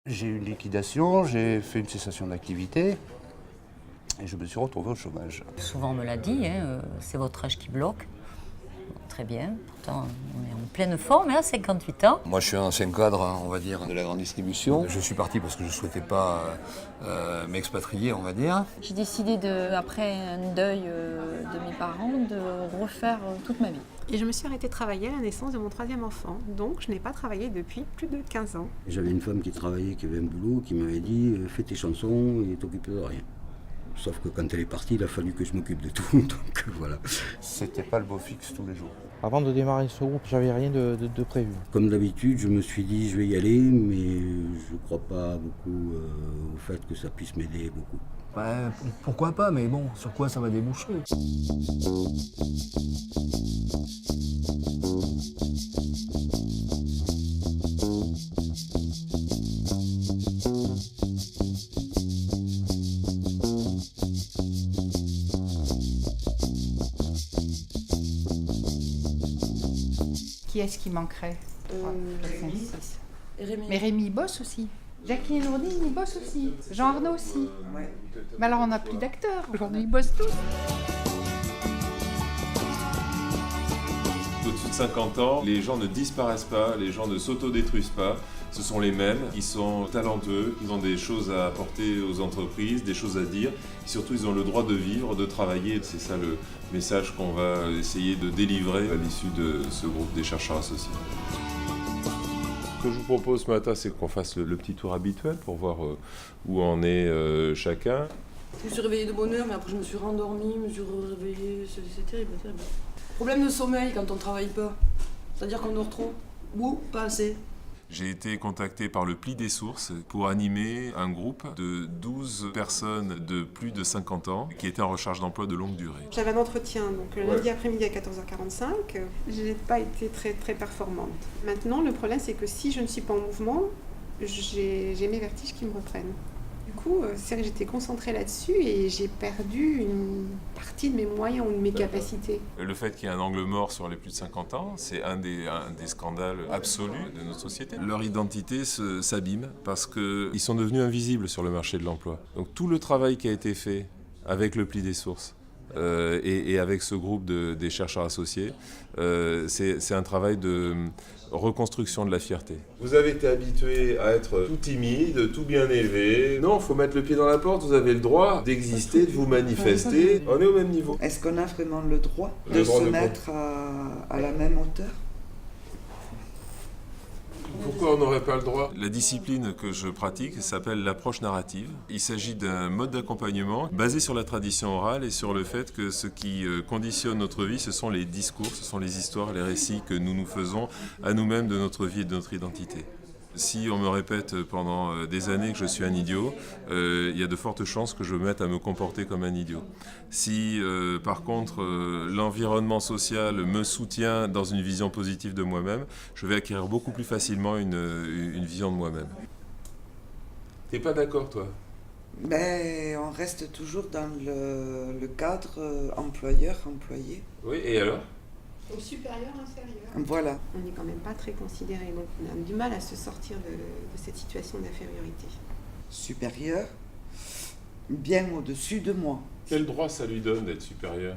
J'ai eu une liquidation, j'ai fait une cessation d'activité et je me suis retrouvé au chômage. Souvent on me l'a dit, c'est votre âge qui bloque. Très bien, pourtant on est en pleine forme à 58 ans. Moi je suis un ancien cadre, on va dire, de la grande distribution. Je suis parti parce que je ne souhaitais pas m'expatrier, on va dire. J'ai décidé, après un deuil de mes parents, de refaire toute ma vie. Et je me suis arrêtée de travailler à la naissance de mon 3e enfant. Donc je n'ai pas travaillé depuis plus de 15 ans. J'avais une femme qui travaillait, qui avait un boulot, qui m'avait dit « fais tes chansons et t'occupe de rien ». Sauf que quand elle est partie, il a fallu que je m'occupe de tout, donc voilà. C'était pas le beau fixe tous les jours. Avant de démarrer ce groupe, j'avais rien de prévu. Comme d'habitude, je me suis dit je vais y aller, mais je ne crois pas beaucoup au fait que ça puisse m'aider beaucoup. Ouais, pourquoi pas, mais bon, sur quoi ça va déboucher? Qui est-ce qui manquerait? Rémi. Mais Rémi bosse aussi. Jacqueline Nourdine, il bosse aussi. Jean Arnaud aussi. Mais alors on n'a plus d'acteurs, aujourd'hui ils bossent tous. Au-dessus de 50 ans, les gens ne disparaissent pas, les gens ne s'autodétruisent pas. Ce sont les mêmes, ils sont talentueux, ils ont des choses à apporter aux entreprises, des choses à dire. Et surtout, ils ont le droit de vivre, de travailler. C'est ça le message qu'on va essayer de délivrer à l'issue de ce groupe des chercheurs associés. Ce que je vous propose ce matin, c'est qu'on fasse le petit tour habituel pour voir où en est chacun. Je me suis réveillée de bonne heure, mais après je me suis rendormie, je me suis réveillée. C'est terrible, terrible. Problème de sommeil quand on ne travaille pas. C'est-à-dire qu'on dort trop ou pas assez. J'ai été contacté par le Pli des Sources pour animer un groupe de 12 personnes de plus de 50 ans qui étaient en recherche d'emploi de longue durée. J'avais un entretien donc le lundi après-midi à 14h45. Je n'ai pas été très, très performante. Maintenant, le problème, c'est que si je ne suis pas en mouvement, j'ai mes vertiges qui me reprennent. Du coup, c'est vrai que j'étais concentrée là-dessus et j'ai perdu une partie de mes moyens ou de mes capacités. Le fait qu'il y ait un angle mort sur les plus de 50 ans, c'est un des scandales absolus de notre société. Leur identité s'abîme parce qu'ils sont devenus invisibles sur le marché de l'emploi. Donc tout le travail qui a été fait avec le Pli des Sources et avec ce groupe des chercheurs associés, c'est un travail de reconstruction de la fierté. Vous avez été habitué à être tout timide, tout bien élevé. Non, il faut mettre le pied dans la porte, vous avez le droit d'exister, de vous manifester. On est au même niveau. Est-ce qu'on a vraiment le droit de se mettre à la même hauteur? Pourquoi on n'aurait pas le droit? La discipline que je pratique s'appelle l'approche narrative. Il s'agit d'un mode d'accompagnement basé sur la tradition orale et sur le fait que ce qui conditionne notre vie, ce sont les discours, ce sont les histoires, les récits que nous nous faisons à nous-mêmes de notre vie et de notre identité. Si on me répète pendant des années que je suis un idiot, il y a de fortes chances que je me mette à me comporter comme un idiot. Si par contre l'environnement social me soutient dans une vision positive de moi-même, je vais acquérir beaucoup plus facilement une vision de moi-même. T'es pas d'accord, toi? Ben, on reste toujours dans le cadre employeur-employé. Oui, et alors? Au supérieur, inférieur. Voilà. On n'est quand même pas très considéré, donc on a du mal à se sortir de cette situation d'infériorité. Supérieur, bien au-dessus de moi. Quel droit ça lui donne d'être supérieur?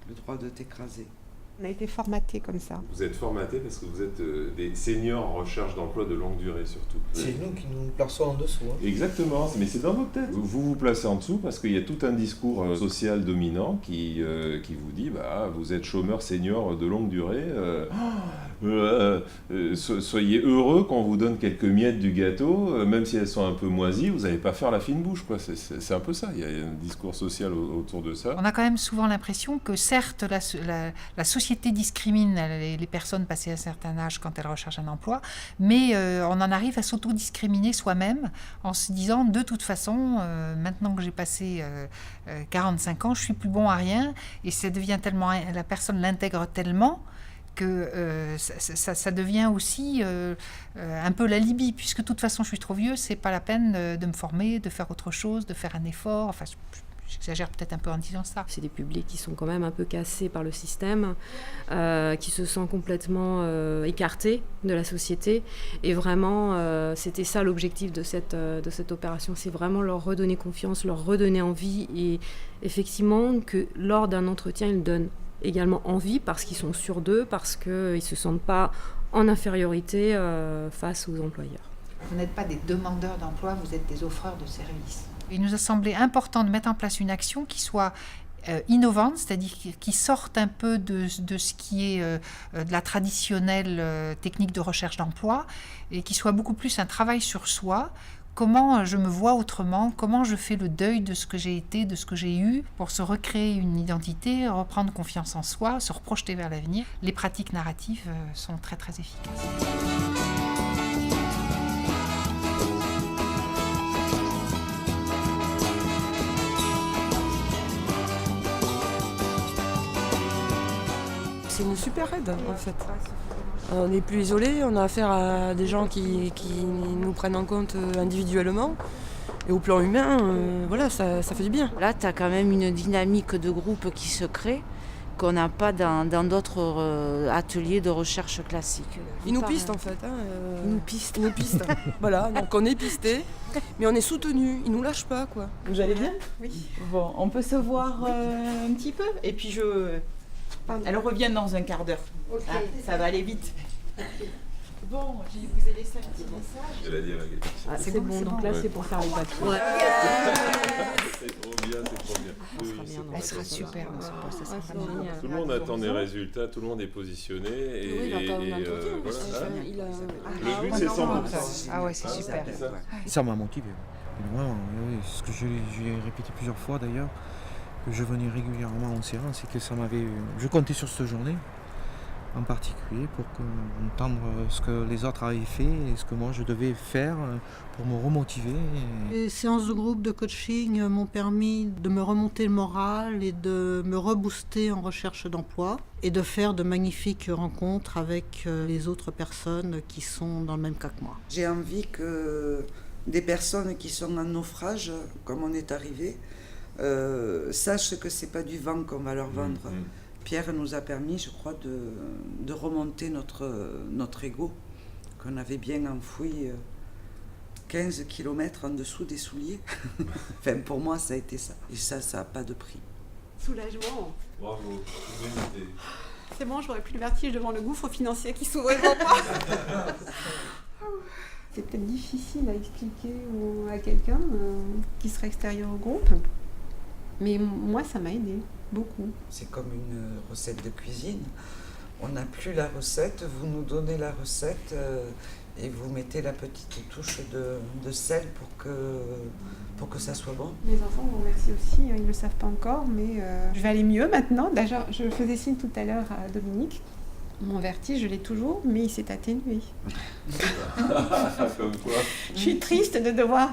Le droit de t'écraser. On a été formaté comme ça. Vous êtes formaté parce que vous êtes des seniors en recherche d'emploi de longue durée surtout. C'est nous qui nous plaçons en dessous. Hein. Exactement, mais c'est dans votre tête. Vous vous placez en dessous parce qu'il y a tout un discours social dominant qui vous dit vous êtes chômeur senior de longue durée. Soyez heureux qu'on vous donne quelques miettes du gâteau, même si elles sont un peu moisies, vous n'allez pas faire la fine bouche, quoi. C'est un peu ça, il y a un discours social autour de ça. On a quand même souvent l'impression que certes la société discrimine les personnes passées un certain âge quand elles recherchent un emploi, mais on en arrive à s'auto-discriminer soi-même en se disant de toute façon, maintenant que j'ai passé 45 ans, je suis plus bon à rien, et ça devient tellement, la personne l'intègre tellement que ça devient aussi un peu l'alibi, puisque de toute façon je suis trop vieux, c'est pas la peine de me former, de faire autre chose, de faire un effort. Enfin, J'exagère peut-être un peu en disant ça. C'est des publics qui sont quand même un peu cassés par le système, qui se sentent complètement écartés de la société. Et vraiment, c'était ça l'objectif de cette opération. C'est vraiment leur redonner confiance, leur redonner envie. Et effectivement, que lors d'un entretien, ils donnent également envie parce qu'ils sont sûrs d'eux, parce qu'ils ne se sentent pas en infériorité face aux employeurs. Vous n'êtes pas des demandeurs d'emploi, vous êtes des offreurs de services. Il nous a semblé important de mettre en place une action qui soit innovante, c'est-à-dire qui sorte un peu de ce qui est de la traditionnelle technique de recherche d'emploi et qui soit beaucoup plus un travail sur soi. Comment je me vois autrement, comment je fais le deuil de ce que j'ai été, de ce que j'ai eu, pour se recréer une identité, reprendre confiance en soi, se reprojeter vers l'avenir. Les pratiques narratives sont très très efficaces. C'est une super aide en fait. On n'est plus isolés, on a affaire à des gens qui nous prennent en compte individuellement. Et au plan humain, voilà, ça fait du bien. Là, tu as quand même une dynamique de groupe qui se crée, qu'on n'a pas dans d'autres ateliers de recherche classiques. Ils nous pistent en fait. Ils nous pistent. Voilà, donc on est pistés, mais on est soutenus, ils nous lâchent pas quoi. Vous allez bien? Oui. Bon, on peut se voir un petit peu et puis elle revient dans un quart d'heure. Okay. Ah, ça va aller vite. Bon, je vous ai laissé un petit message. Elle a dit ah, c'est bon, donc là c'est pour faire les papiers. Ouais. C'est trop bien, c'est trop bien. Elle sera super, ça sera génial. Tout le monde attend des résultats, tout le le monde est positionné et voilà. Le but c'est 100%. Ah ouais, c'est super. Ça m'a motivé. Vraiment, ce que j'ai répété plusieurs fois d'ailleurs, que je venais régulièrement en séance, c'est que ça m'avait. Je comptais sur cette journée en particulier pour entendre ce que les autres avaient fait et ce que moi je devais faire pour me remotiver. Les séances de groupe de coaching m'ont permis de me remonter le moral et de me rebooster en recherche d'emploi et de faire de magnifiques rencontres avec les autres personnes qui sont dans le même cas que moi. J'ai envie que des personnes qui sont en naufrage, comme on est arrivé, sachent que c'est pas du vent qu'on va leur vendre. Pierre nous a permis, je crois, de remonter notre ego, qu'on avait bien enfoui 15 km en dessous des souliers. Enfin, pour moi, ça a été ça. Et ça n'a pas de prix. Soulagement. Bravo. C'est bon, j'aurais plus le vertige devant le gouffre financier qui s'ouvre devant moi. C'est peut-être difficile à expliquer à quelqu'un qui serait extérieur au groupe. Mais moi, ça m'a aidé. Beaucoup. C'est comme une recette de cuisine. On n'a plus la recette, vous nous donnez la recette et vous mettez la petite touche de sel pour que ça soit bon. Les enfants vous remercient aussi, ils ne le savent pas encore, mais je vais aller mieux maintenant. D'ailleurs, je faisais signe tout à l'heure à Dominique. Mon vertige, je l'ai toujours, mais il s'est atténué. Comme quoi. Je suis triste de devoir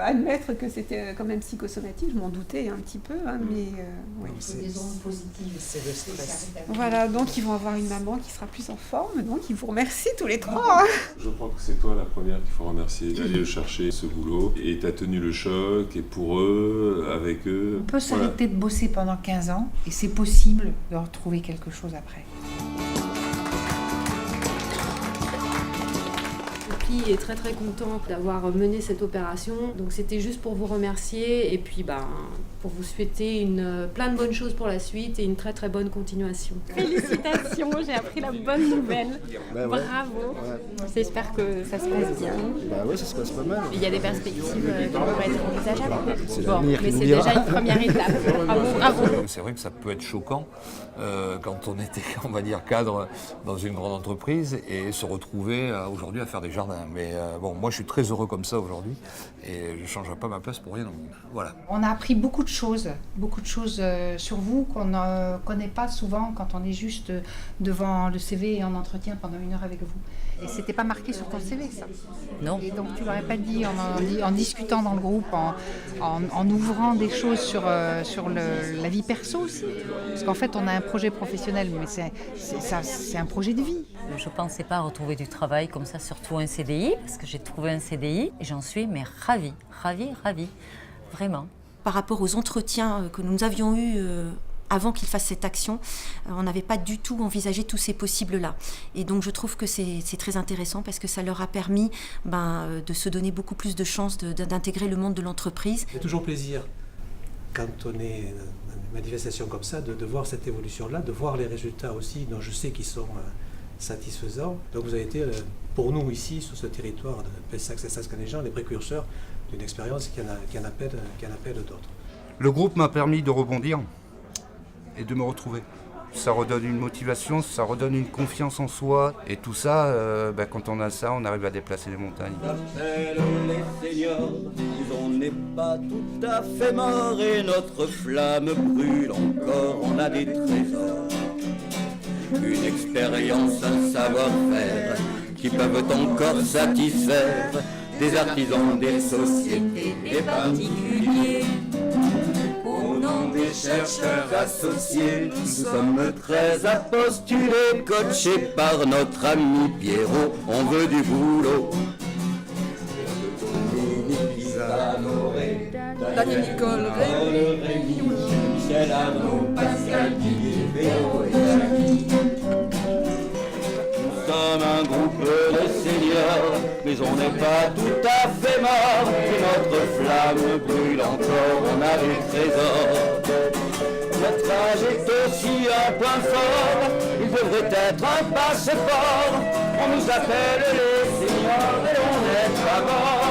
admettre que c'était quand même psychosomatique. Je m'en doutais un petit peu, hein, mais oui. C'est des ondes positives. C'est le stress. Voilà, donc ils vont avoir une maman qui sera plus en forme. Donc ils vous remercient tous les trois. Je crois que c'est toi la première qu'il faut remercier d'aller chercher ce boulot. Et tu as tenu le choc, et pour eux, avec eux. On peut s'arrêter de bosser pendant 15 ans, et c'est possible de retrouver quelque chose après. Est très très content d'avoir mené cette opération. Donc c'était juste pour vous remercier et puis pour vous souhaiter plein de bonnes choses pour la suite et une très très bonne continuation. Félicitations, j'ai appris la bonne nouvelle. Ben ouais. Bravo. Ouais. J'espère que ça se passe bien. Bah ouais, ça se passe pas mal. Il y a des perspectives qui pourraient être envisageables. Bon, mais c'est déjà une première étape. Bravo. C'est vrai que ça peut être choquant quand on était, on va dire, cadre dans une grande entreprise et se retrouver aujourd'hui à faire des jardins. Mais bon, moi je suis très heureux comme ça aujourd'hui et je ne changerai pas ma place pour rien au monde. Voilà. On a appris beaucoup de choses sur vous qu'on ne connaît pas souvent quand on est juste devant le CV et en entretien pendant 1 heure avec vous. Et c'était pas marqué sur ton CV, ça. Non. Et donc tu l'aurais pas dit en discutant dans le groupe, en ouvrant des choses sur la vie perso aussi. Parce qu'en fait, on a un projet professionnel, mais c'est un projet de vie. Je ne pensais pas retrouver du travail comme ça, surtout un CDI, parce que j'ai trouvé un CDI et j'en suis ravie, vraiment. par rapport aux entretiens que nous avions eus avant qu'ils fassent cette action, on n'avait pas du tout envisagé tous ces possibles-là. Et donc je trouve que c'est très intéressant parce que ça leur a permis de se donner beaucoup plus de chances d'intégrer le monde de l'entreprise. C'est toujours plaisir, quand on est dans une manifestation comme ça, de voir cette évolution-là, de voir les résultats aussi, dont je sais qu'ils sont satisfaisants. Donc vous avez été, pour nous ici, sur ce territoire de Pessac-Cestas-Canéjan, les précurseurs d'une expérience qui en appelle d'autres. Le groupe m'a permis de rebondir et de me retrouver. Ça redonne une motivation, ça redonne une confiance en soi. Et tout ça, quand on a ça, on arrive à déplacer les montagnes. Les seigneurs, on n'est pas tout à fait mort et notre flamme brûle encore, on a des trésors. Une expérience, un savoir-faire qui peuvent encore satisfaire des artisans, des sociétés, des particuliers. Au nom des chercheurs associés, nous sommes 13 à postuler, coachés par notre ami Pierrot, on veut du boulot. Daniel Nicole, Rémi, Michel Arnaud, Pascal Guillet, Véro et Jackie. Nous sommes un groupe de seigneurs, mais on n'est pas tout à fait mort. Et notre flamme brûle encore, on a des trésors. Notre âge est aussi un point fort, il devrait être un passeport. On nous appelle les seigneurs et on est pas mort.